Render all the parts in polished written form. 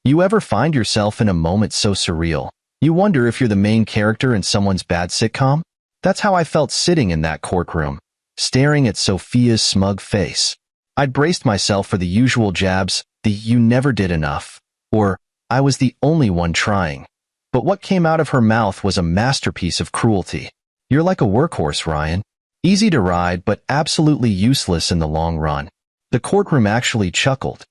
You ever find yourself in a moment so surreal, you wonder if you're the main character in someone's bad sitcom? That's how I felt sitting in that courtroom, staring at Sophia's smug face. I'd braced myself for the usual jabs, the "you never did enough," or "I was the only one trying." But what came out of her mouth was a masterpiece of cruelty. "You're like a workhorse, Ryan. Easy to ride, but absolutely useless in the long run." The courtroom actually chuckled.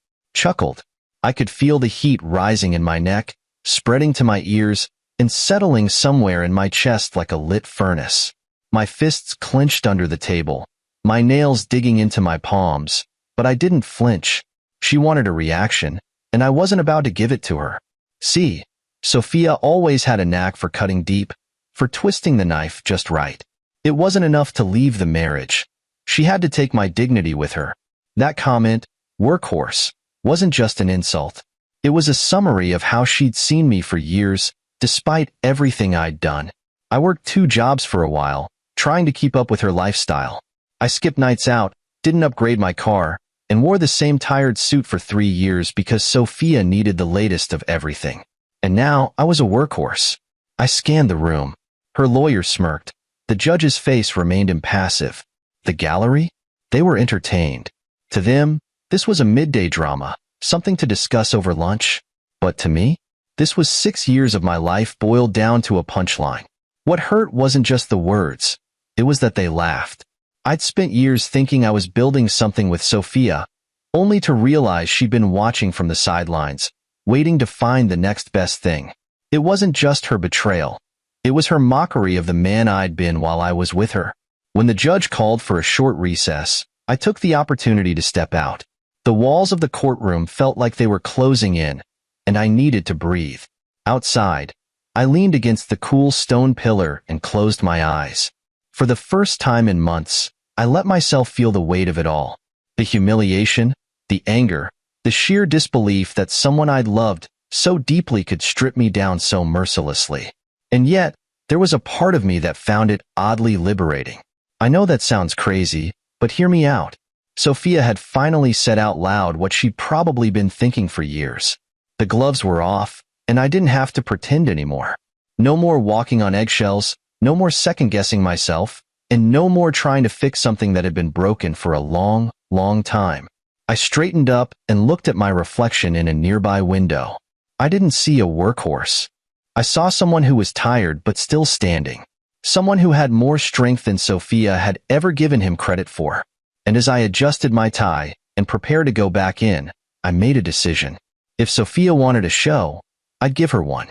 I could feel the heat rising in my neck, spreading to my ears, and settling somewhere in my chest like a lit furnace. My fists clenched under the table, my nails digging into my palms, but I didn't flinch. She wanted a reaction, and I wasn't about to give it to her. See, Sophia always had a knack for cutting deep, for twisting the knife just right. It wasn't enough to leave the marriage. She had to take my dignity with her. That comment, "workhorse," wasn't just an insult. It was a summary of how she'd seen me for years, despite everything I'd done. I worked 2 jobs for a while, trying to keep up with her lifestyle. I skipped nights out, didn't upgrade my car, and wore the same tired suit for 3 years because Sophia needed the latest of everything. And now I was a workhorse. I scanned the room. Her lawyer smirked. The judge's face remained impassive. The gallery? They were entertained. To them, this was a midday drama, something to discuss over lunch. But to me, this was 6 years of my life boiled down to a punchline. What hurt wasn't just the words. It was that they laughed. I'd spent years thinking I was building something with Sophia, only to realize she'd been watching from the sidelines, waiting to find the next best thing. It wasn't just her betrayal. It was her mockery of the man I'd been while I was with her. When the judge called for a short recess, I took the opportunity to step out. The walls of the courtroom felt like they were closing in, and I needed to breathe. Outside, I leaned against the cool stone pillar and closed my eyes. For the first time in months, I let myself feel the weight of it all. The humiliation, the anger, the sheer disbelief that someone I'd loved so deeply could strip me down so mercilessly. And yet, there was a part of me that found it oddly liberating. I know that sounds crazy, but hear me out. Sophia had finally said out loud what she'd probably been thinking for years. The gloves were off, and I didn't have to pretend anymore. No more walking on eggshells, no more second-guessing myself, and no more trying to fix something that had been broken for a long, long time. I straightened up and looked at my reflection in a nearby window. I didn't see a workhorse. I saw someone who was tired but still standing. Someone who had more strength than Sophia had ever given him credit for. And as I adjusted my tie and prepared to go back in, I made a decision. If Sophia wanted a show, I'd give her one.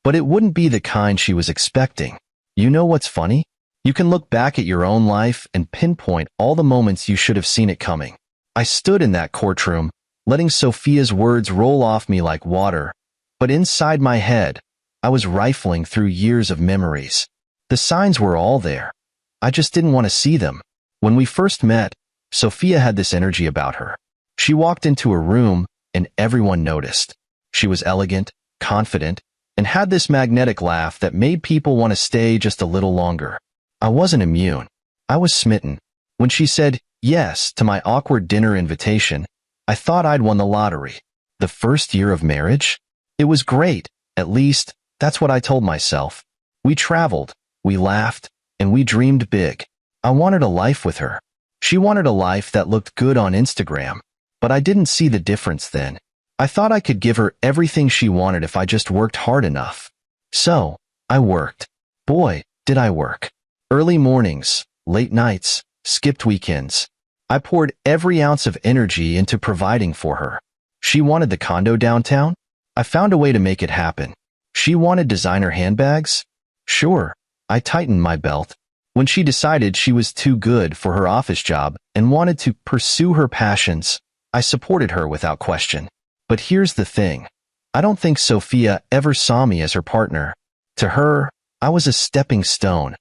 But it wouldn't be the kind she was expecting. You know what's funny? You can look back at your own life and pinpoint all the moments you should have seen it coming. I stood in that courtroom, letting Sophia's words roll off me like water, but inside my head, I was rifling through years of memories. The signs were all there. I just didn't want to see them. When we first met, Sophia had this energy about her. She walked into a room, and everyone noticed. She was elegant, confident, and had this magnetic laugh that made people want to stay just a little longer. I wasn't immune. I was smitten. When she said yes to my awkward dinner invitation, I thought I'd won the lottery. The first year of marriage? It was great. At least, that's what I told myself. We traveled, we laughed, and we dreamed big. I wanted a life with her. She wanted a life that looked good on Instagram, but I didn't see the difference then. I thought I could give her everything she wanted if I just worked hard enough. So, I worked. Boy, did I work. Early mornings, late nights, skipped weekends. I poured every ounce of energy into providing for her. She wanted the condo downtown? I found a way to make it happen. She wanted designer handbags? Sure, I tightened my belt. When she decided she was too good for her office job and wanted to pursue her passions, I supported her without question. But here's the thing. I don't think Sophia ever saw me as her partner. To her, I was a stepping stone,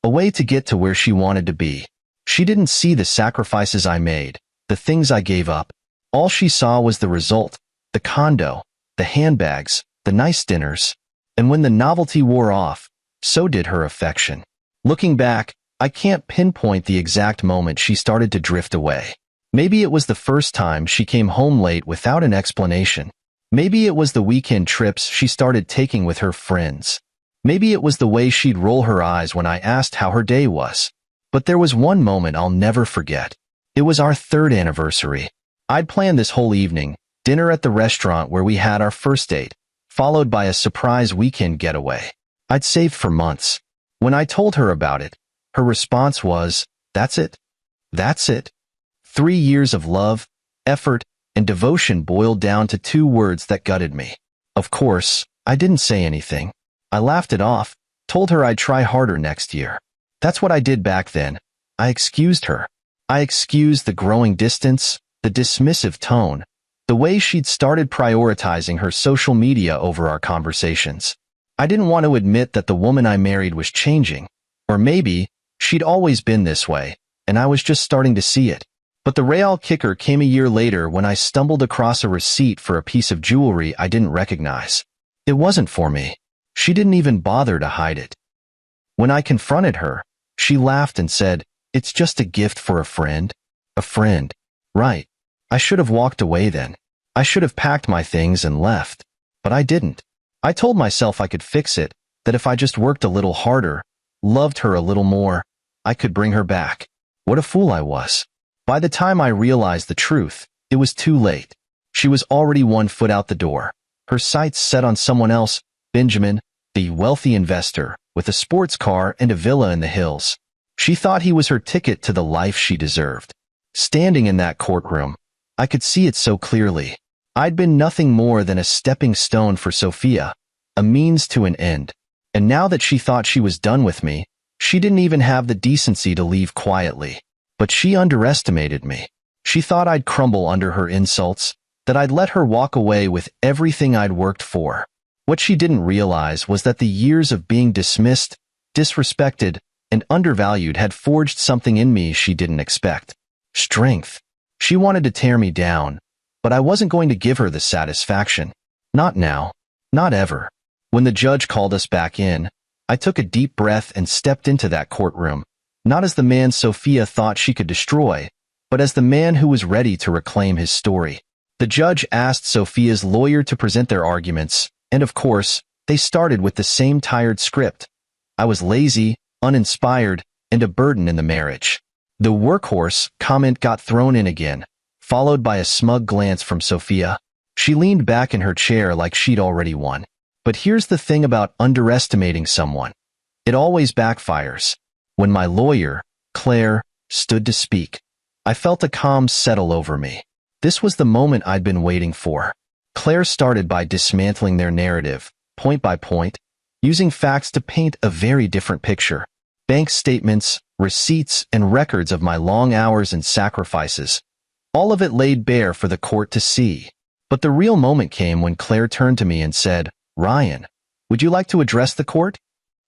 a way to get to where she wanted to be. She didn't see the sacrifices I made, the things I gave up. All she saw was the result, the condo, the handbags, the nice dinners. And when the novelty wore off, so did her affection. Looking back, I can't pinpoint the exact moment she started to drift away. Maybe it was the first time she came home late without an explanation. Maybe it was the weekend trips she started taking with her friends. Maybe it was the way she'd roll her eyes when I asked how her day was. But there was one moment I'll never forget. It was our 3rd anniversary. I'd planned this whole evening, dinner at the restaurant where we had our first date, followed by a surprise weekend getaway. I'd saved for months. When I told her about it, her response was, "That's it? That's it?" 3 years of love, effort, and devotion boiled down to 2 words that gutted me. Of course, I didn't say anything. I laughed it off, told her I'd try harder next year. That's what I did back then. I excused her. I excused the growing distance, the dismissive tone, the way she'd started prioritizing her social media over our conversations. I didn't want to admit that the woman I married was changing. Or maybe she'd always been this way, and I was just starting to see it. But the real kicker came a year later when I stumbled across a receipt for a piece of jewelry I didn't recognize. It wasn't for me. She didn't even bother to hide it. When I confronted her, she laughed and said, "It's just a gift for a friend." A friend. Right. I should have walked away then. I should have packed my things and left. But I didn't. I told myself I could fix it, that if I just worked a little harder, loved her a little more, I could bring her back. What a fool I was. By the time I realized the truth, it was too late. She was already 1 foot out the door, her sights set on someone else, Benjamin, the wealthy investor, with a sports car and a villa in the hills. She thought he was her ticket to the life she deserved. Standing in that courtroom, I could see it so clearly. I'd been nothing more than a stepping stone for Sophia, a means to an end. And now that she thought she was done with me, she didn't even have the decency to leave quietly. But she underestimated me. She thought I'd crumble under her insults, that I'd let her walk away with everything I'd worked for. What she didn't realize was that the years of being dismissed, disrespected, and undervalued had forged something in me she didn't expect. Strength. She wanted to tear me down, but I wasn't going to give her the satisfaction. Not now. Not ever. When the judge called us back in, I took a deep breath and stepped into that courtroom, not as the man Sophia thought she could destroy, but as the man who was ready to reclaim his story. The judge asked Sophia's lawyer to present their arguments, and of course, they started with the same tired script. I was lazy, uninspired, and a burden in the marriage. The workhorse comment got thrown in again, followed by a smug glance from Sophia. She leaned back in her chair like she'd already won. But here's the thing about underestimating someone. It always backfires. When my lawyer, Claire, stood to speak, I felt a calm settle over me. This was the moment I'd been waiting for. Claire started by dismantling their narrative, point by point, using facts to paint a very different picture. Bank statements, receipts, and records of my long hours and sacrifices. All of it laid bare for the court to see. But the real moment came when Claire turned to me and said, "Ryan, would you like to address the court?"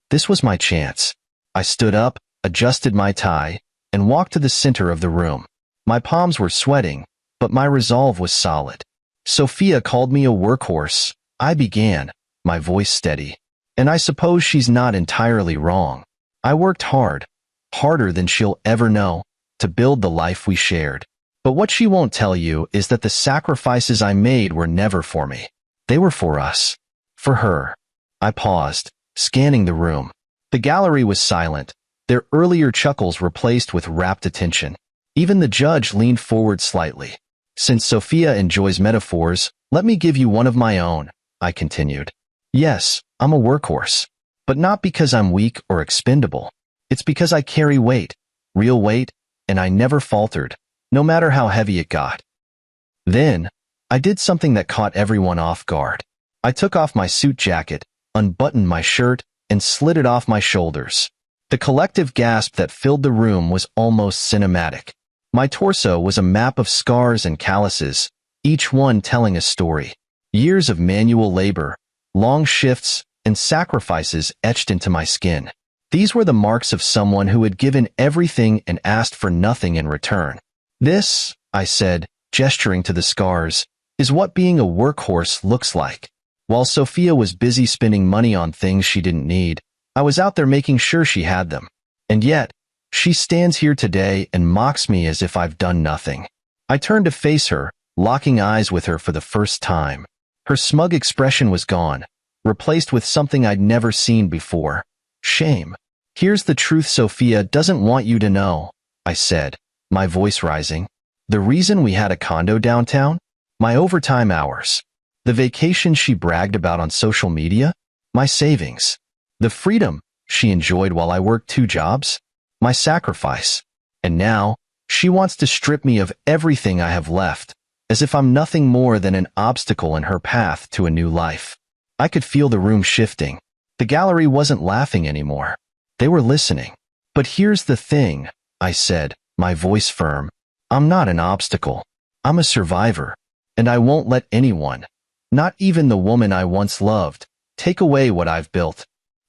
This was my chance. I stood up, adjusted my tie, and walked to the center of the room. My palms were sweating, but my resolve was solid. "Sophia called me a workhorse," I began, my voice steady. "And I suppose she's not entirely wrong. I worked hard, harder than she'll ever know, to build the life we shared. But what she won't tell you is that the sacrifices I made were never for me. They were for us. For her." I paused, scanning the room. The gallery was silent, their earlier chuckles replaced with rapt attention. Even the judge leaned forward slightly. "Since Sophia enjoys metaphors, let me give you one of my own," I continued. "Yes, I'm a workhorse. But not because I'm weak or expendable. It's because I carry weight, real weight, and I never faltered, no matter how heavy it got." Then, I did something that caught everyone off guard. I took off my suit jacket, unbuttoned my shirt, and slid it off my shoulders. The collective gasp that filled the room was almost cinematic. My torso was a map of scars and calluses, each one telling a story. Years of manual labor, long shifts, and sacrifices etched into my skin. These were the marks of someone who had given everything and asked for nothing in return. "This," I said, gesturing to the scars, "is what being a workhorse looks like." While Sophia was busy spending money on things she didn't need, I was out there making sure she had them. And yet, she stands here today and mocks me as if I've done nothing. I turned to face her, locking eyes with her for the first time. Her smug expression was gone, replaced with something I'd never seen before. Shame. Here's the truth Sophia doesn't want you to know, I said, my voice rising. The reason we had a condo downtown? My overtime hours. The vacation she bragged about on social media? My savings. The freedom she enjoyed while I worked 2 jobs? My sacrifice. And now, she wants to strip me of everything I have left, as if I'm nothing more than an obstacle in her path to a new life. I could feel the room shifting. The gallery wasn't laughing anymore. They were listening. But here's the thing, I said, my voice firm. I'm not an obstacle. I'm a survivor. And I won't let anyone, not even the woman I once loved, take away what I've built.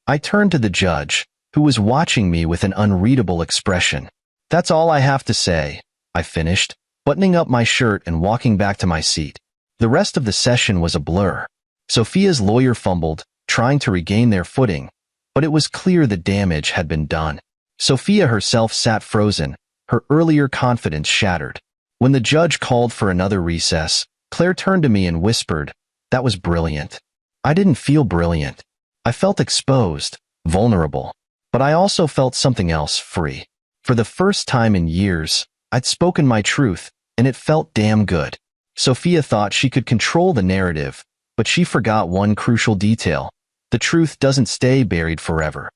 I turned to the judge, who was watching me with an unreadable expression. That's all I have to say, I finished, buttoning up my shirt and walking back to my seat. The rest of the session was a blur. Sophia's lawyer fumbled, trying to regain their footing, but it was clear the damage had been done. Sophia herself sat frozen, her earlier confidence shattered. When the judge called for another recess, Claire turned to me and whispered, "That was brilliant." I didn't feel brilliant. I felt exposed, vulnerable, but I also felt something else, free. For the first time in years, I'd spoken my truth, and it felt damn good. Sophia thought she could control the narrative, but she forgot one crucial detail. The truth doesn't stay buried forever.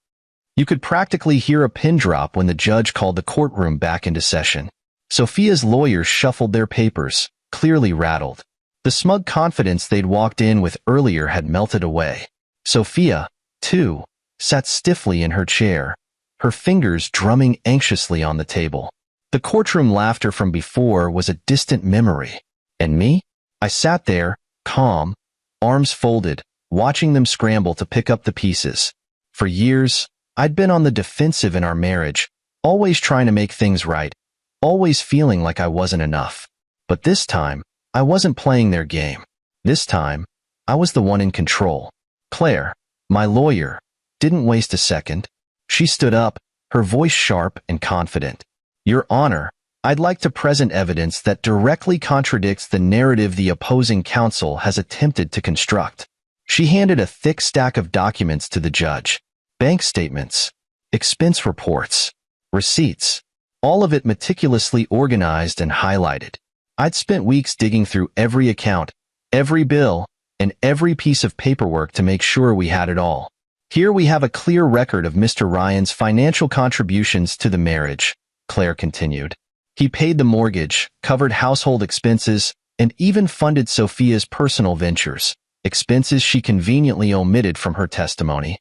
You could practically hear a pin drop when the judge called the courtroom back into session. Sophia's lawyers shuffled their papers, clearly rattled. The smug confidence they'd walked in with earlier had melted away. Sophia, too, sat stiffly in her chair, her fingers drumming anxiously on the table. The courtroom laughter from before was a distant memory. And me? I sat there, calm, arms folded, watching them scramble to pick up the pieces. For years, I'd been on the defensive in our marriage, always trying to make things right, always feeling like I wasn't enough. But this time, I wasn't playing their game. This time, I was the one in control. Claire, my lawyer, didn't waste a second. She stood up, her voice sharp and confident. "Your Honor, I'd like to present evidence that directly contradicts the narrative the opposing counsel has attempted to construct." She handed a thick stack of documents to the judge. Bank statements, expense reports, receipts, all of it meticulously organized and highlighted. I'd spent weeks digging through every account, every bill, and every piece of paperwork to make sure we had it all. "Here we have a clear record of Mr. Ryan's financial contributions to the marriage," Claire continued. "He paid the mortgage, covered household expenses, and even funded Sophia's personal ventures, expenses she conveniently omitted from her testimony."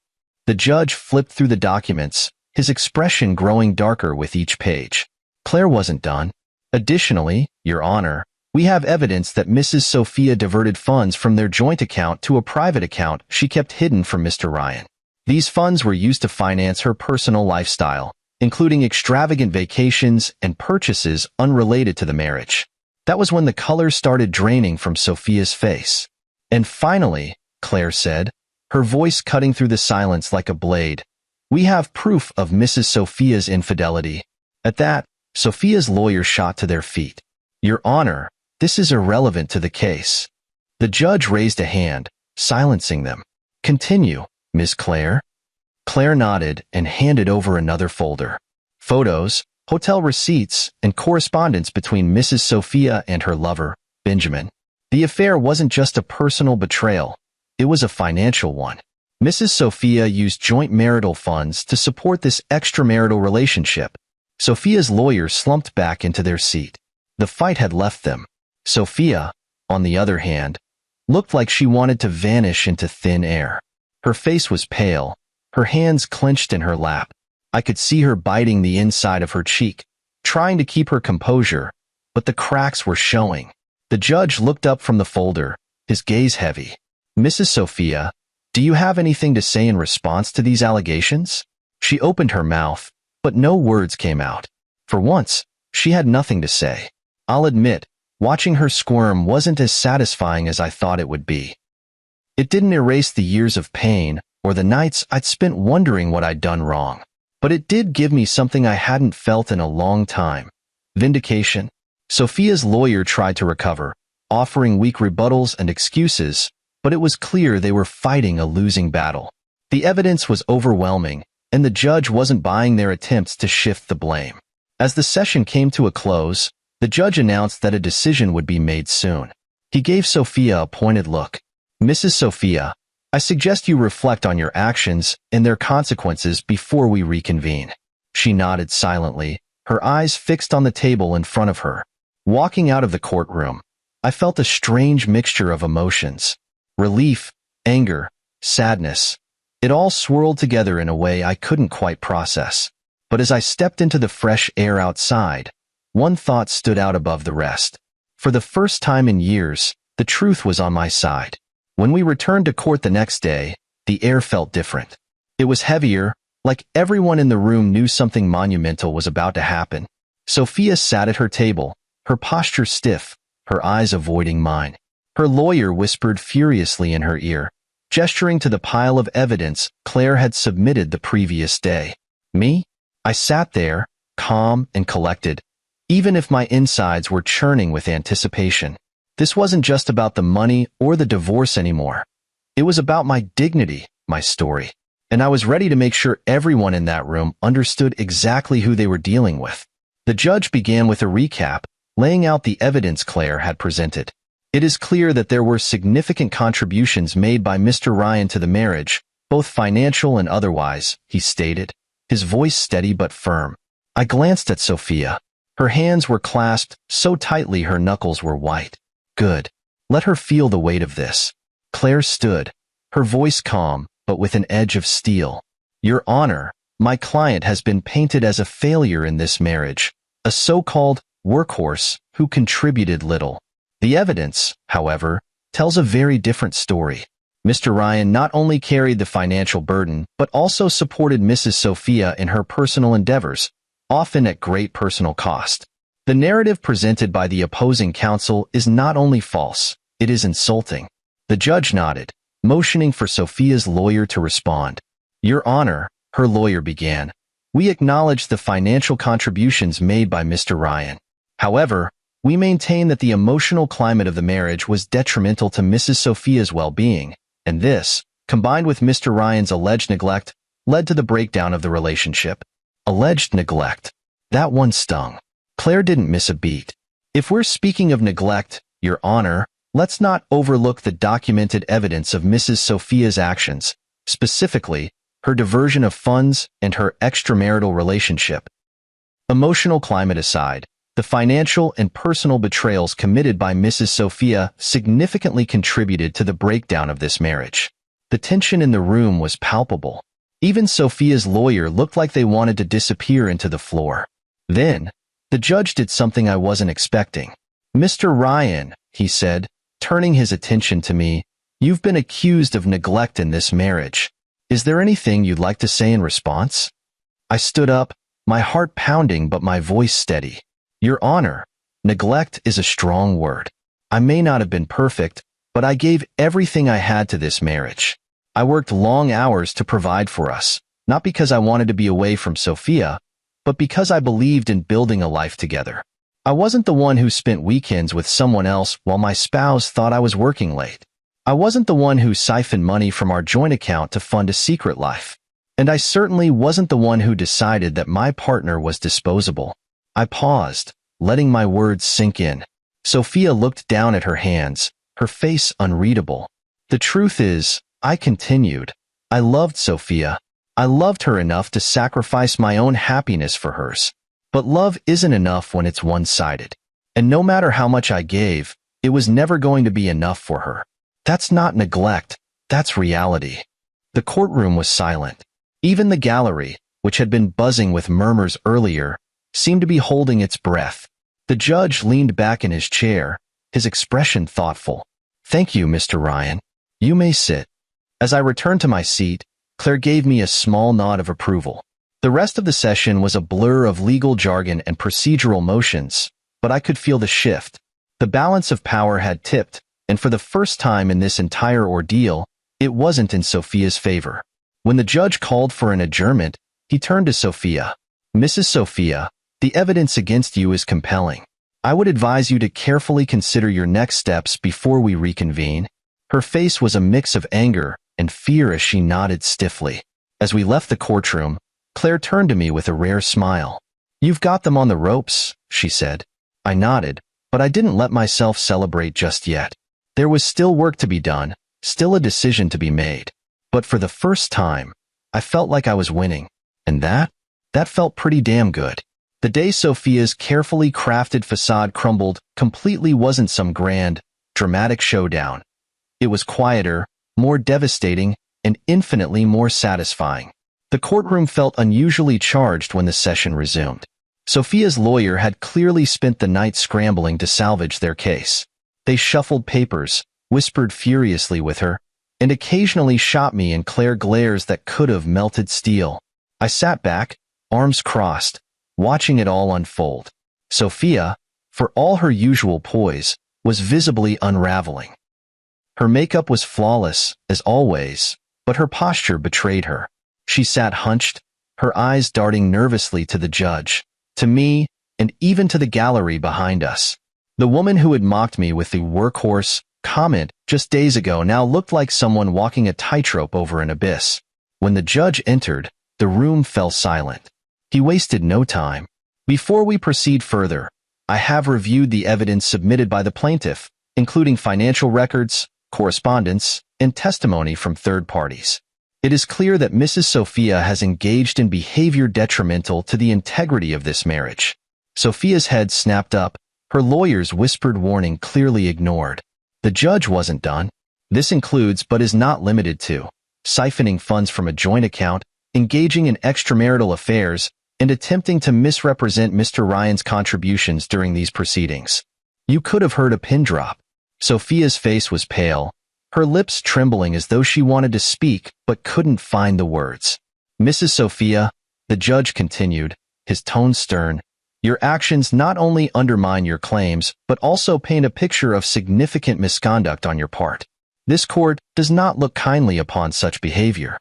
The judge flipped through the documents, his expression growing darker with each page. Claire wasn't done. "Additionally, Your Honor, we have evidence that Mrs. Sophia diverted funds from their joint account to a private account she kept hidden from Mr. Ryan. These funds were used to finance her personal lifestyle, including extravagant vacations and purchases unrelated to the marriage." That was when the color started draining from Sophia's face. "And finally," Claire said, her voice cutting through the silence like a blade, "we have proof of Mrs. Sophia's infidelity." At that, Sophia's lawyers shot to their feet. "Your Honor, this is irrelevant to the case." The judge raised a hand, silencing them. "Continue, Ms. Claire." Claire nodded and handed over another folder. Photos, hotel receipts, and correspondence between Mrs. Sophia and her lover, Benjamin. The affair wasn't just a personal betrayal, it was a financial one. Mrs. Sophia used joint marital funds to support this extramarital relationship. Sophia's lawyers slumped back into their seat. The fight had left them. Sophia, on the other hand, looked like she wanted to vanish into thin air. Her face was pale, her hands clenched in her lap. I could see her biting the inside of her cheek, trying to keep her composure, but the cracks were showing. The judge looked up from the folder, his gaze heavy. "Mrs. Sophia, do you have anything to say in response to these allegations?" She opened her mouth, but no words came out. For once, she had nothing to say. I'll admit, watching her squirm wasn't as satisfying as I thought it would be. It didn't erase the years of pain or the nights I'd spent wondering what I'd done wrong. But it did give me something I hadn't felt in a long time. Vindication. Sophia's lawyer tried to recover, offering weak rebuttals and excuses, but it was clear they were fighting a losing battle. The evidence was overwhelming, and the judge wasn't buying their attempts to shift the blame. As the session came to a close, the judge announced that a decision would be made soon. He gave Sophia a pointed look. "Mrs. Sophia, I suggest you reflect on your actions and their consequences before we reconvene." She nodded silently, her eyes fixed on the table in front of her. Walking out of the courtroom, I felt a strange mixture of emotions. Relief, anger, sadness. It all swirled together in a way I couldn't quite process. But as I stepped into the fresh air outside, one thought stood out above the rest. For the first time in years, the truth was on my side. When we returned to court the next day, the air felt different. It was heavier, like everyone in the room knew something monumental was about to happen. Sophia sat at her table, her posture stiff, her eyes avoiding mine. Her lawyer whispered furiously in her ear, gesturing to the pile of evidence Claire had submitted the previous day. Me? I sat there, calm and collected, even if my insides were churning with anticipation. This wasn't just about the money or the divorce anymore. It was about my dignity, my story. And I was ready to make sure everyone in that room understood exactly who they were dealing with. The judge began with a recap, laying out the evidence Claire had presented. "It is clear that there were significant contributions made by Mr. Ryan to the marriage, both financial and otherwise," he stated, his voice steady but firm. I glanced at Sophia. Her hands were clasped so tightly her knuckles were white. "Good. Let her feel the weight of this." Claire stood, her voice calm, but with an edge of steel. "Your Honor, my client has been painted as a failure in this marriage, a so-called workhorse who contributed little. The evidence, however, tells a very different story. Mr. Ryan not only carried the financial burden, but also supported Mrs. Sophia in her personal endeavors, often at great personal cost. The narrative presented by the opposing counsel is not only false, it is insulting." The judge nodded, motioning for Sophia's lawyer to respond. "Your Honor," her lawyer began, "we acknowledge the financial contributions made by Mr. Ryan. However, we maintain that the emotional climate of the marriage was detrimental to Mrs. Sophia's well-being, and this, combined with Mr. Ryan's alleged neglect, led to the breakdown of the relationship." Alleged neglect. That one stung. Claire didn't miss a beat. "If we're speaking of neglect, Your Honor, let's not overlook the documented evidence of Mrs. Sophia's actions, specifically, her diversion of funds and her extramarital relationship. Emotional climate aside, the financial and personal betrayals committed by Mrs. Sophia significantly contributed to the breakdown of this marriage. The tension in the room was palpable. Even Sophia's lawyer looked like they wanted to disappear into the floor. Then, the judge did something I wasn't expecting. "Mr. Ryan," he said, turning his attention to me, "you've been accused of neglect in this marriage. Is there anything you'd like to say in response?" I stood up, my heart pounding but my voice steady. "Your Honor, neglect is a strong word. I may not have been perfect, but I gave everything I had to this marriage. I worked long hours to provide for us, not because I wanted to be away from Sophia, but because I believed in building a life together. I wasn't the one who spent weekends with someone else while my spouse thought I was working late. I wasn't the one who siphoned money from our joint account to fund a secret life. And I certainly wasn't the one who decided that my partner was disposable." I paused, letting my words sink in. Sophia looked down at her hands, her face unreadable. "The truth is," I continued, "I loved Sophia. I loved her enough to sacrifice my own happiness for hers. But love isn't enough when it's one-sided. And no matter how much I gave, it was never going to be enough for her. That's not neglect, that's reality." The courtroom was silent. Even the gallery, which had been buzzing with murmurs earlier, seemed to be holding its breath. The judge leaned back in his chair, his expression thoughtful. "Thank you, Mr. Ryan. You may sit." As I returned to my seat, Claire gave me a small nod of approval. The rest of the session was a blur of legal jargon and procedural motions, but I could feel the shift. The balance of power had tipped, and for the first time in this entire ordeal, it wasn't in Sophia's favor. When the judge called for an adjournment, he turned to Sophia. "Mrs. Sophia, the evidence against you is compelling. I would advise you to carefully consider your next steps before we reconvene." Her face was a mix of anger and fear as she nodded stiffly. As we left the courtroom, Claire turned to me with a rare smile. "You've got them on the ropes," she said. I nodded, but I didn't let myself celebrate just yet. There was still work to be done, still a decision to be made. But for the first time, I felt like I was winning. And that felt pretty damn good. The day Sophia's carefully crafted facade crumbled completely wasn't some grand, dramatic showdown. It was quieter, more devastating, and infinitely more satisfying. The courtroom felt unusually charged when the session resumed. Sophia's lawyer had clearly spent the night scrambling to salvage their case. They shuffled papers, whispered furiously with her, and occasionally shot me in Claire glares that could have melted steel. I sat back, arms crossed, watching it all unfold. Sophia, for all her usual poise, was visibly unraveling. Her makeup was flawless, as always, but her posture betrayed her. She sat hunched, her eyes darting nervously to the judge, to me, and even to the gallery behind us. The woman who had mocked me with the workhorse comment just days ago now looked like someone walking a tightrope over an abyss. When the judge entered, the room fell silent. He wasted no time. "Before we proceed further, I have reviewed the evidence submitted by the plaintiff, including financial records, correspondence, and testimony from third parties. It is clear that Mrs. Sophia has engaged in behavior detrimental to the integrity of this marriage." Sophia's head snapped up, her lawyer's whispered warning clearly ignored. The judge wasn't done. "This includes but is not limited to siphoning funds from a joint account, engaging in extramarital affairs, and attempting to misrepresent Mr. Ryan's contributions during these proceedings." You could have heard a pin drop. Sophia's face was pale, her lips trembling as though she wanted to speak but couldn't find the words. "Mrs. Sophia," the judge continued, his tone stern, "your actions not only undermine your claims but also paint a picture of significant misconduct on your part. This court does not look kindly upon such behavior."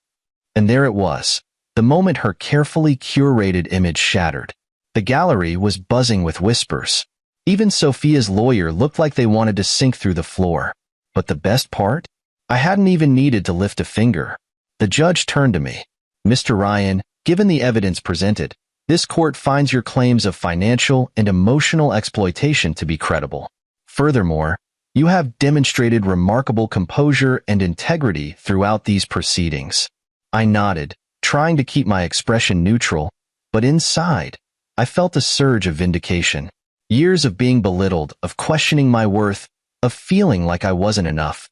And there it was, the moment her carefully curated image shattered. The gallery was buzzing with whispers. Even Sophia's lawyer looked like they wanted to sink through the floor. But the best part? I hadn't even needed to lift a finger. The judge turned to me. "Mr. Ryan, given the evidence presented, this court finds your claims of financial and emotional exploitation to be credible. Furthermore, you have demonstrated remarkable composure and integrity throughout these proceedings." I nodded, trying to keep my expression neutral, but inside, I felt a surge of vindication. Years of being belittled, of questioning my worth, of feeling like I wasn't enough.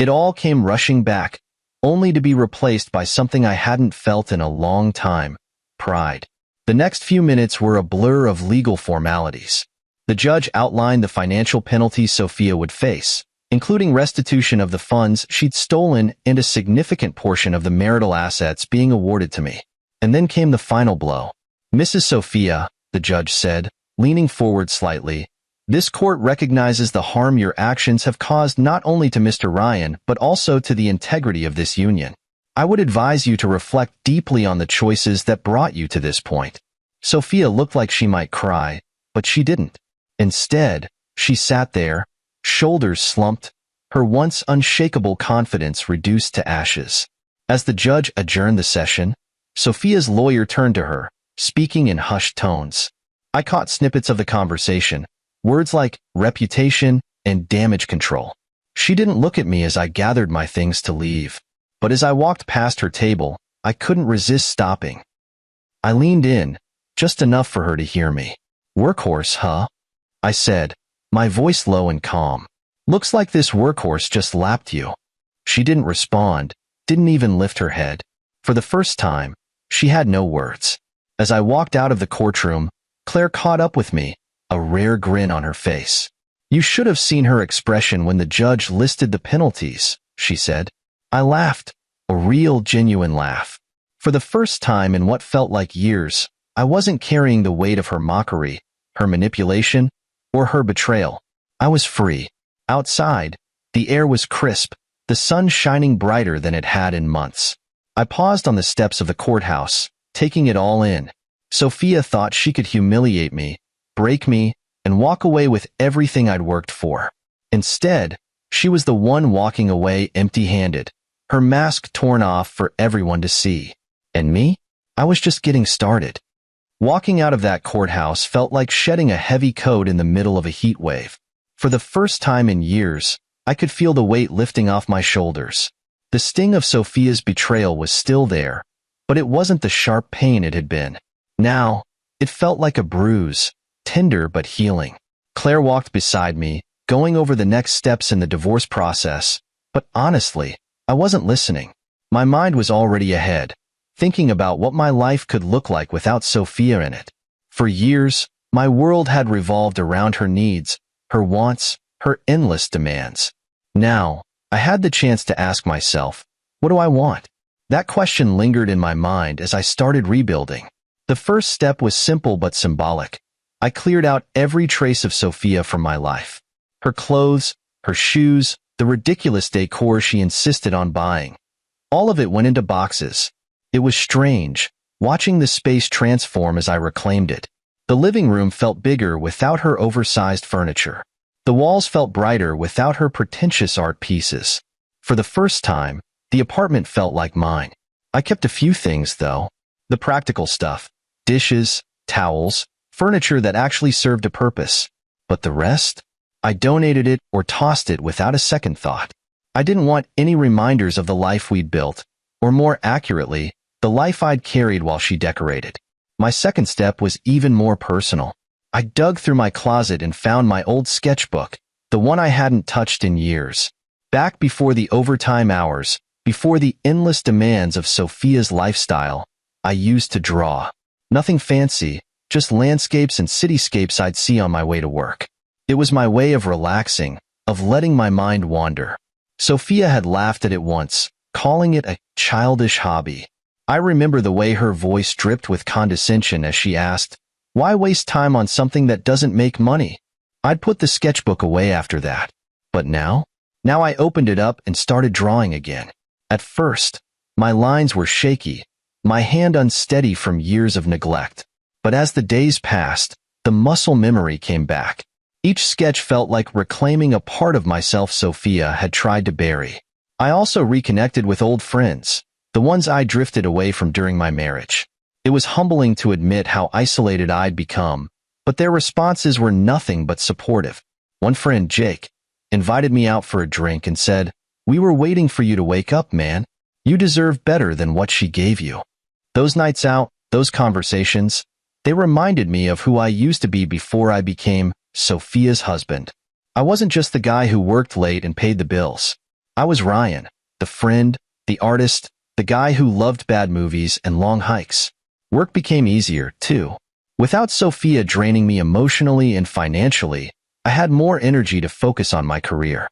It all came rushing back, only to be replaced by something I hadn't felt in a long time: pride. The next few minutes were a blur of legal formalities. The judge outlined the financial penalties Sophia would face, including restitution of the funds she'd stolen and a significant portion of the marital assets being awarded to me. And then came the final blow. "Mrs. Sophia," the judge said, leaning forward slightly, "this court recognizes the harm your actions have caused not only to Mr. Ryan but also to the integrity of this union. I would advise you to reflect deeply on the choices that brought you to this point." Sophia looked like she might cry, but she didn't. Instead, she sat there, shoulders slumped, her once unshakable confidence reduced to ashes. As the judge adjourned the session, Sophia's lawyer turned to her, speaking in hushed tones. I caught snippets of the conversation, words like reputation and damage control. She didn't look at me as I gathered my things to leave, but as I walked past her table, I couldn't resist stopping. I leaned in, just enough for her to hear me. "Workhorse, huh?" I said, my voice low and calm. "Looks like this workhorse just lapped you." She didn't respond, didn't even lift her head. For the first time, she had no words. As I walked out of the courtroom, Claire caught up with me, a rare grin on her face. "You should have seen her expression when the judge listed the penalties," she said. I laughed, a real, genuine laugh. For the first time in what felt like years, I wasn't carrying the weight of her mockery, her manipulation, or her betrayal. I was free. Outside, the air was crisp, the sun shining brighter than it had in months. I paused on the steps of the courthouse, taking it all in. Sophia thought she could humiliate me, break me, and walk away with everything I'd worked for. Instead, She was the one walking away empty-handed, her mask torn off for everyone to see. And me? I was just getting started. Walking out of that courthouse felt like shedding a heavy coat in the middle of a heat wave. For the first time in years, I could feel the weight lifting off my shoulders. The sting of Sophia's betrayal was still there, but it wasn't the sharp pain it had been. Now, it felt like a bruise, tender but healing. Claire walked beside me, going over the next steps in the divorce process, but honestly, I wasn't listening. My mind was already ahead, thinking about what my life could look like without Sophia in it. For years, my world had revolved around her needs, her wants, her endless demands. Now, I had the chance to ask myself, what do I want? That question lingered in my mind as I started rebuilding. The first step was simple but symbolic. I cleared out every trace of Sophia from my life. Her clothes, her shoes, the ridiculous decor she insisted on buying. All of it went into boxes. It was strange, watching the space transform as I reclaimed it. The living room felt bigger without her oversized furniture. The walls felt brighter without her pretentious art pieces. For the first time, the apartment felt like mine. I kept a few things, though. The practical stuff. Dishes, towels, furniture that actually served a purpose. But the rest? I donated it or tossed it without a second thought. I didn't want any reminders of the life we'd built, or more accurately, the life I'd carried while she decorated. My second step was even more personal. I dug through my closet and found my old sketchbook, the one I hadn't touched in years. Back before the overtime hours, before the endless demands of Sophia's lifestyle, I used to draw. Nothing fancy, just landscapes and cityscapes I'd see on my way to work. It was my way of relaxing, of letting my mind wander. Sophia had laughed at it once, calling it a childish hobby. I remember the way her voice dripped with condescension as she asked, "Why waste time on something that doesn't make money?" I'd put the sketchbook away after that. But now I opened it up and started drawing again. At first, my lines were shaky, my hand unsteady from years of neglect. But as the days passed, the muscle memory came back. Each sketch felt like reclaiming a part of myself Sophia had tried to bury. I also reconnected with old friends, the ones I drifted away from during my marriage. It was humbling to admit how isolated I'd become, but their responses were nothing but supportive. One friend, Jake, invited me out for a drink and said, "We were waiting for you to wake up, man. You deserve better than what she gave you." Those nights out, those conversations, they reminded me of who I used to be before I became Sophia's husband. I wasn't just the guy who worked late and paid the bills. I was Ryan, the friend, the artist, the guy who loved bad movies and long hikes. Work became easier, too. Without Sophia draining me emotionally and financially, I had more energy to focus on my career.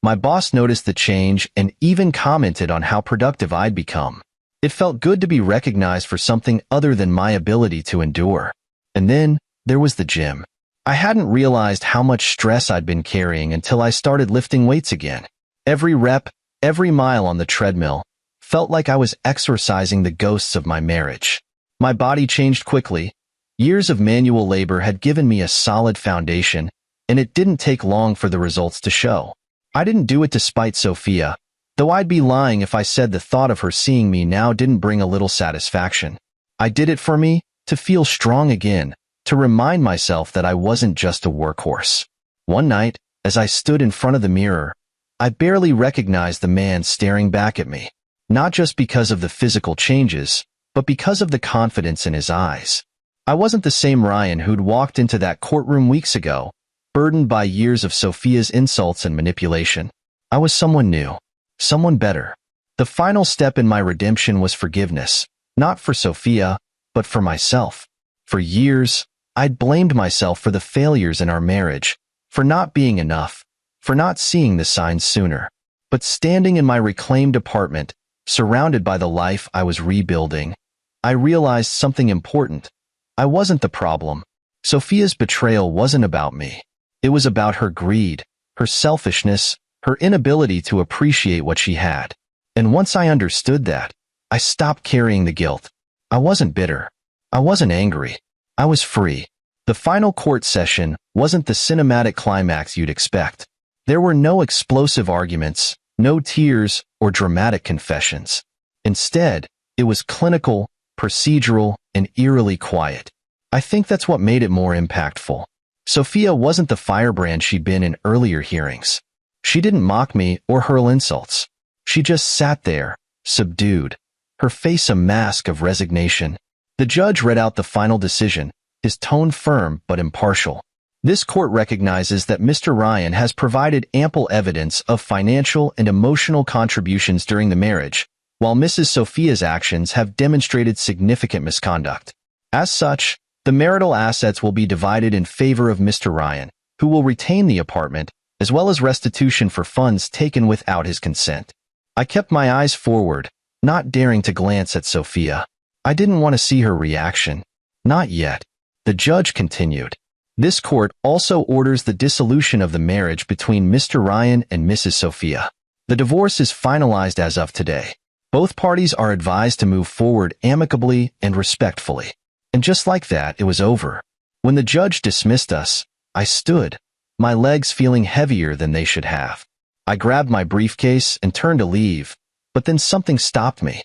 My boss noticed the change and even commented on how productive I'd become. It felt good to be recognized for something other than my ability to endure. And then, there was the gym. I hadn't realized how much stress I'd been carrying until I started lifting weights again. Every rep, every mile on the treadmill, felt like I was exorcising the ghosts of my marriage. My body changed quickly. Years of manual labor had given me a solid foundation, and it didn't take long for the results to show. I didn't do it to spite Sophia, though I'd be lying if I said the thought of her seeing me now didn't bring a little satisfaction. I did it for me, to feel strong again, to remind myself that I wasn't just a workhorse. One night, as I stood in front of the mirror, I barely recognized the man staring back at me, not just because of the physical changes, but because of the confidence in his eyes. I wasn't the same Ryan who'd walked into that courtroom weeks ago, burdened by years of Sophia's insults and manipulation. I was someone new. Someone better. The final step in my redemption was forgiveness, not for Sophia, but for myself. For years, I'd blamed myself for the failures in our marriage, for not being enough, for not seeing the signs sooner. But standing in my reclaimed apartment, surrounded by the life I was rebuilding, I realized something important. I wasn't the problem. Sophia's betrayal wasn't about me. It was about her greed, her selfishness, her inability to appreciate what she had. And once I understood that, I stopped carrying the guilt. I wasn't bitter. I wasn't angry. I was free. The final court session wasn't the cinematic climax you'd expect. There were no explosive arguments, no tears, or dramatic confessions. Instead, it was clinical, procedural, and eerily quiet. I think that's what made it more impactful. Sophia wasn't the firebrand she'd been in earlier hearings. She didn't mock me or hurl insults. She just sat there, subdued, her face a mask of resignation. The judge read out the final decision, his tone firm but impartial. This court recognizes that Mr. Ryan has provided ample evidence of financial and emotional contributions during the marriage, while Mrs. Sophia's actions have demonstrated significant misconduct. As such, the marital assets will be divided in favor of Mr. Ryan, who will retain the apartment, as well as restitution for funds taken without his consent. I kept my eyes forward, not daring to glance at Sophia. I didn't want to see her reaction. Not yet. The judge continued. This court also orders the dissolution of the marriage between Mr. Ryan and Mrs. Sophia. The divorce is finalized as of today. Both parties are advised to move forward amicably and respectfully. And just like that, it was over. When the judge dismissed us, I stood, my legs feeling heavier than they should have. I grabbed my briefcase and turned to leave, but then something stopped me.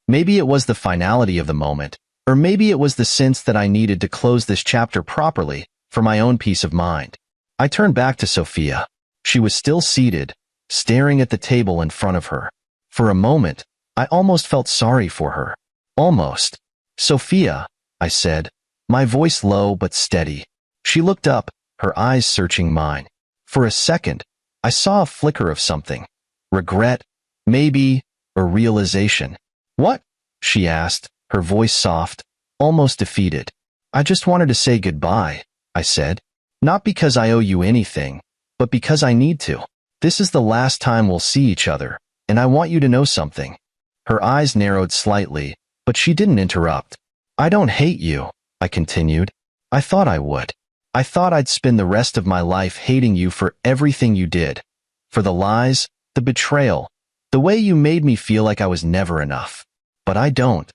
Maybe it was the finality of the moment, or maybe it was the sense that I needed to close this chapter properly for my own peace of mind. I turned back to Sophia. She was still seated, staring at the table in front of her. For a moment, I almost felt sorry for her. Almost. Sophia, I said, my voice low but steady. She looked up, her eyes searching mine. For a second, I saw a flicker of something. Regret, maybe, or realization. What? She asked, her voice soft, almost defeated. I just wanted to say goodbye, I said. Not because I owe you anything, but because I need to. This is the last time we'll see each other, and I want you to know something. Her eyes narrowed slightly, but she didn't interrupt. I don't hate you, I continued. I thought I would. I thought I'd spend the rest of my life hating you for everything you did. For the lies, the betrayal, the way you made me feel like I was never enough. But I don't.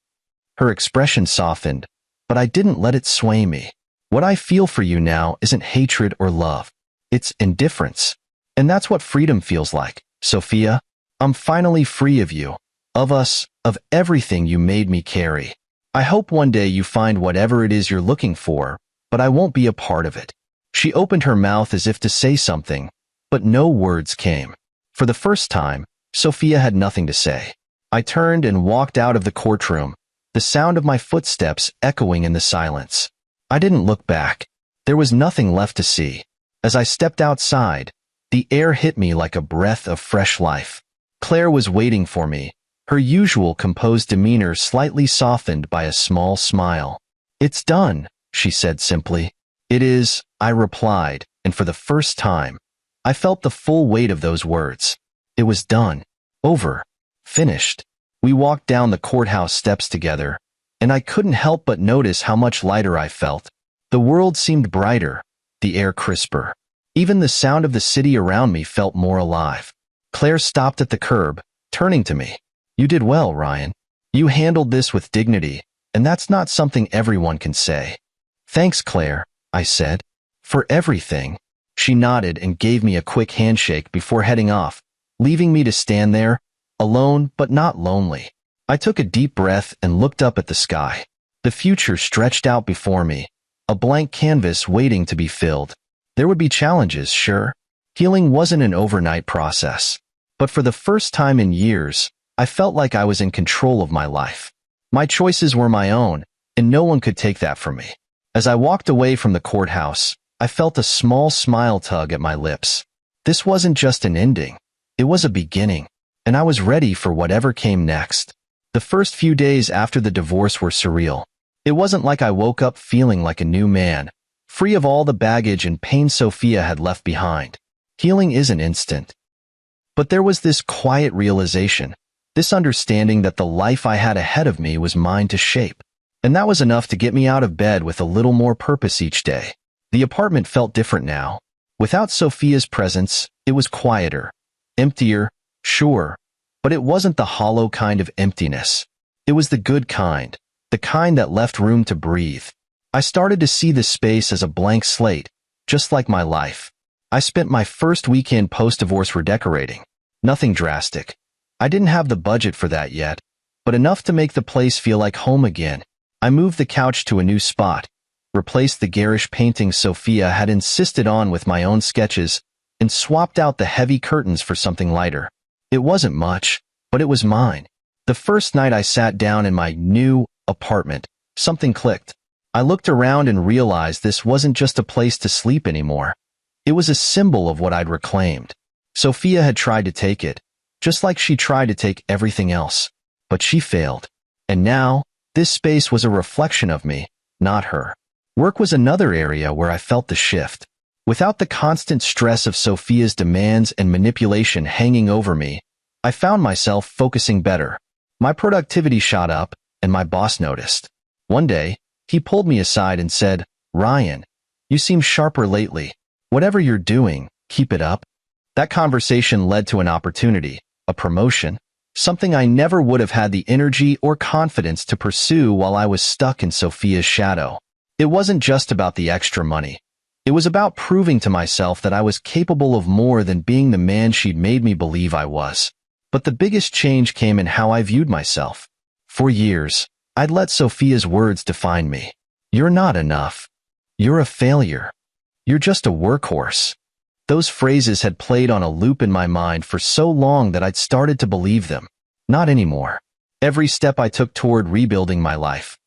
Her expression softened, but I didn't let it sway me. What I feel for you now isn't hatred or love. It's indifference. And that's what freedom feels like, Sophia. I'm finally free of you, of us, of everything you made me carry. I hope one day you find whatever it is you're looking for, but I won't be a part of it. She opened her mouth as if to say something, but no words came. For the first time, Sophia had nothing to say. I turned and walked out of the courtroom, the sound of my footsteps echoing in the silence. I didn't look back. There was nothing left to see. As I stepped outside, the air hit me like a breath of fresh life. Claire was waiting for me, her usual composed demeanor slightly softened by a small smile. It's done, she said simply. It is, I replied, and for the first time, I felt the full weight of those words. It was done. Over. Finished. We walked down the courthouse steps together, and I couldn't help but notice how much lighter I felt. The world seemed brighter, the air crisper. Even the sound of the city around me felt more alive. Claire stopped at the curb, turning to me. You did well, Ryan. You handled this with dignity, and that's not something everyone can say. Thanks, Claire, I said. For everything. She nodded and gave me a quick handshake before heading off, leaving me to stand there, alone but not lonely. I took a deep breath and looked up at the sky. The future stretched out before me, a blank canvas waiting to be filled. There would be challenges, sure. Healing wasn't an overnight process. But for the first time in years, I felt like I was in control of my life. My choices were my own, and no one could take that from me. As I walked away from the courthouse, I felt a small smile tug at my lips. This wasn't just an ending. It was a beginning, and I was ready for whatever came next. The first few days after the divorce were surreal. It wasn't like I woke up feeling like a new man, free of all the baggage and pain Sophia had left behind. Healing isn't instant. But there was this quiet realization, this understanding that the life I had ahead of me was mine to shape. And that was enough to get me out of bed with a little more purpose each day. The apartment felt different now. Without Sophia's presence, it was quieter, emptier, sure, but it wasn't the hollow kind of emptiness. It was the good kind, the kind that left room to breathe. I started to see the space as a blank slate, just like my life. I spent my first weekend post-divorce redecorating. Nothing drastic. I didn't have the budget for that yet, but enough to make the place feel like home again. I moved the couch to a new spot, replaced the garish paintings Sophia had insisted on with my own sketches, and swapped out the heavy curtains for something lighter. It wasn't much, but it was mine. The first night I sat down in my new apartment, something clicked. I looked around and realized this wasn't just a place to sleep anymore. It was a symbol of what I'd reclaimed. Sophia had tried to take it, just like she tried to take everything else. But she failed. And now, this space was a reflection of me, not her. Work was another area where I felt the shift. Without the constant stress of Sophia's demands and manipulation hanging over me, I found myself focusing better. My productivity shot up, and my boss noticed. One day, he pulled me aside and said, "Ryan, you seem sharper lately. Whatever you're doing, keep it up." That conversation led to an opportunity, a promotion, something I never would have had the energy or confidence to pursue while I was stuck in Sophia's shadow. It wasn't just about the extra money. It was about proving to myself that I was capable of more than being the man she'd made me believe I was. But the biggest change came in how I viewed myself. For years, I'd let Sophia's words define me. "You're not enough. You're a failure. You're just a workhorse." Those phrases had played on a loop in my mind for so long that I'd started to believe them. Not anymore. Every step I took toward rebuilding my life,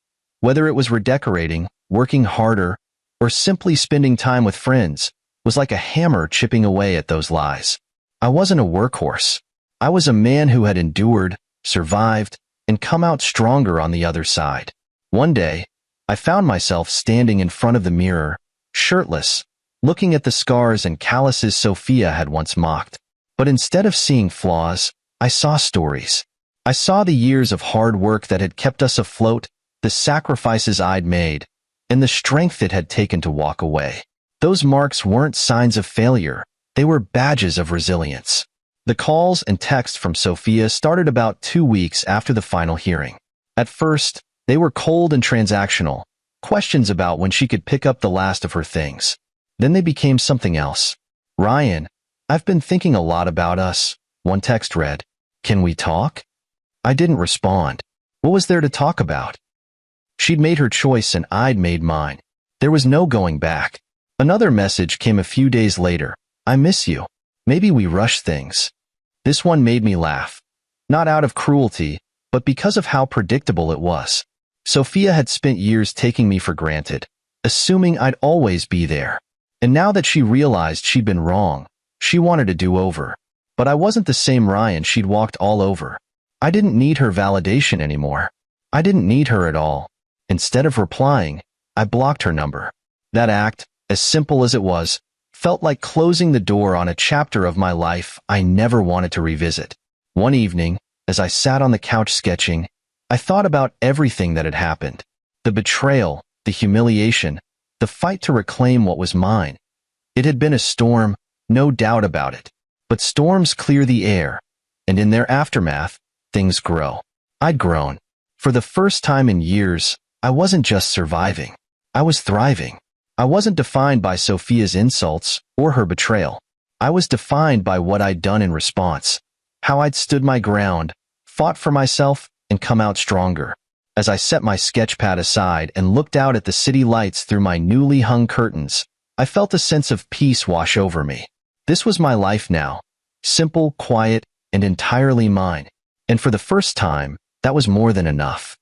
whether it was redecorating, working harder, or simply spending time with friends, was like a hammer chipping away at those lies. I wasn't a workhorse. I was a man who had endured, survived, and come out stronger on the other side. One day, I found myself standing in front of the mirror, shirtless, looking at the scars and calluses Sophia had once mocked. But instead of seeing flaws, I saw stories. I saw the years of hard work that had kept us afloat, the sacrifices I'd made, and the strength it had taken to walk away. Those marks weren't signs of failure. They were badges of resilience. The calls and texts from Sophia started about 2 weeks after the final hearing. At first, they were cold and transactional, questions about when she could pick up the last of her things. Then they became something else. "Ryan, I've been thinking a lot about us," one text read. "Can we talk?" I didn't respond. What was there to talk about? She'd made her choice and I'd made mine. There was no going back. Another message came a few days later. "I miss you. Maybe we rush things." This one made me laugh. Not out of cruelty, but because of how predictable it was. Sophia had spent years taking me for granted, assuming I'd always be there. And now that she realized she'd been wrong, she wanted a do-over. But I wasn't the same Ryan she'd walked all over. I didn't need her validation anymore. I didn't need her at all. Instead of replying, I blocked her number. That act, as simple as it was, felt like closing the door on a chapter of my life I never wanted to revisit. One evening, as I sat on the couch sketching, I thought about everything that had happened. The betrayal, the humiliation, the fight to reclaim what was mine. It had been a storm, no doubt about it. But storms clear the air, and in their aftermath, things grow. I'd grown. For the first time in years, I wasn't just surviving. I was thriving. I wasn't defined by Sophia's insults or her betrayal. I was defined by what I'd done in response, how I'd stood my ground, fought for myself, and come out stronger. As I set my sketch pad aside and looked out at the city lights through my newly hung curtains, I felt a sense of peace wash over me. This was my life now, simple, quiet, and entirely mine. And for the first time, that was more than enough.